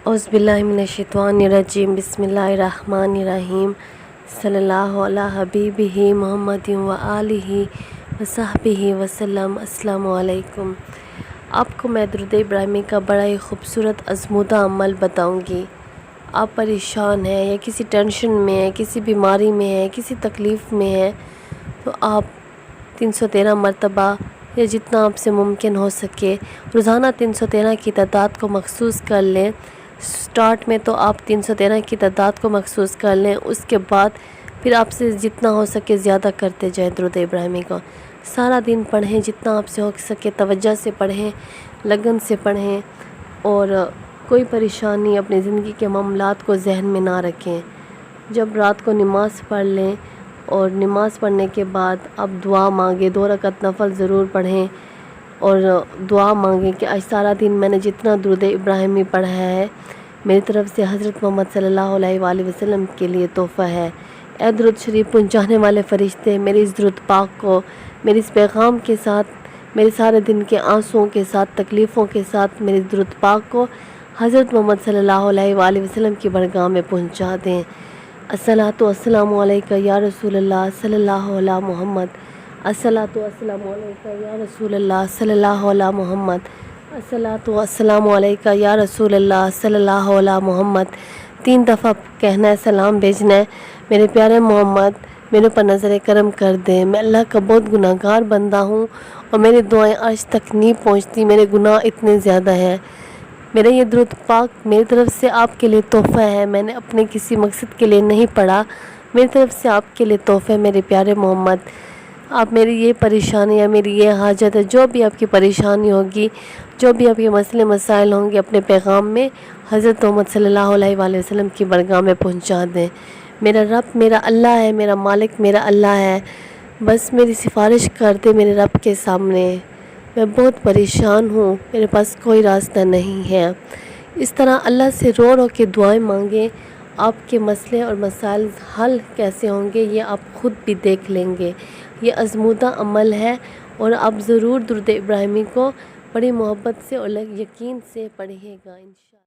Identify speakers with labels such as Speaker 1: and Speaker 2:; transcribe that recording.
Speaker 1: औज़ुबिल्लाहिमिनश्शैतानिर्रजीम बिस्मिल्लाहिर्रहमानिर्रहीम सल्लल्लाहु अला हबीबिही मुहम्मदिन व आलिही व सहबिही वसल्लम। अस्सलामु अलैकुम। आपको मैं दुरूद इब्राहिमी का बड़ा ही खूबसूरत आज़मूदा अमल बताऊंगी। आप परेशान हैं या किसी टेंशन में हैं, किसी बीमारी में हैं, किसी तकलीफ़ में हैं, तो आप 313 मरतबा या जितना आपसे मुमकिन हो सके रोज़ाना 313 की तादाद को मखसूस कर लें। स्टार्ट में तो आप 313 की तादाद को मखसूस कर लें, उसके बाद फिर आपसे जितना हो सके ज़्यादा करते जाएं। दुरूद इब्राहिमी को सारा दिन पढ़ें, जितना आपसे हो सके तवज्जो से पढ़ें, लगन से पढ़ें और कोई परेशानी अपनी ज़िंदगी के मामलात को जहन में ना रखें। जब रात को नमाज़ पढ़ लें और नमाज़ पढ़ने के बाद आप दुआ मांगें, 2 रकात नफल ज़रूर पढ़ें और दुआ मांगें कि आज सारा दिन मैंने जितना दुरूद इब्राहिमी पढ़ा है मेरी तरफ़ से हज़रत मोहम्मद सल्लल्लाहु अलैहि वसल्लम के लिए तोहफ़ा है। ए दुरूद शरीफ पहुँचाने वाले फ़रिश्ते, मेरी इस दुरूद पाक को मेरे इस पैगाम के साथ, मेरे सारे दिन के आंसुओं के साथ, तकलीफ़ों के साथ मेरे दुरूद पाक को हज़रत मोहम्मद सल्लल्लाहु अलैहि वसल्लम की बारगाह में पहुँचा दें। अस्सलातु वस्सलामु अलैका या रसूलल्लाह सल्लल्लाहु अला मुहम्मद। अस्सलातु वस्सलामु अलैका या रसूलल्लाह सल्लल्लाहु अला मुहम्मद। अस्सलातु वस्सलामु अलैका या रसूलल्लाह सल्लल्लाहु अला मुहम्मद। 3 दफ़ा कहना है, सलाम भेजना है। मेरे प्यारे मोहम्मद, मेरे पर नज़र करम कर दें। मैं अल्लाह का बहुत गुनाहगार बंदा हूँ और मेरी दुआएं आज तक नहीं पहुँचती, मेरे गुनाह इतने ज़्यादा हैं। मेरा ये दुरूद पाक मेरी तरफ़ से आपके लिए तोहफ़ा है, मैंने अपने किसी मकसद के लिए नहीं पढ़ा, मेरी तरफ़ से आपके लिए तोहफ़ा है। मेरे प्यारे मोहम्मद, आप मेरी ये परेशानी या मेरी ये हाजत है, जो भी आपकी परेशानी होगी, जो भी आपके मसले मसाइल होंगे, अपने पैगाम में हज़रत मोहम्मद सल्लल्लाहु अलैहि वसल्लम की बारगाह में पहुँचा दें। मेरा रब मेरा अल्लाह है, मेरा मालिक मेरा अल्लाह है। बस मेरी सिफारिश कर दे मेरे रब के सामने। मैं बहुत परेशान हूँ, मेरे पास कोई रास्ता नहीं है। इस तरह अल्लाह से रो रो के दुआएं मांगें। आपके मसले और मसाइल हल कैसे होंगे ये आप ख़ुद भी देख लेंगे। ये आज़मूदा अमल है और आप ज़रूर दुरूद इब्राहिमी को बड़ी मोहब्बत से और यकीन से पढ़िएगा इंशाअल्लाह।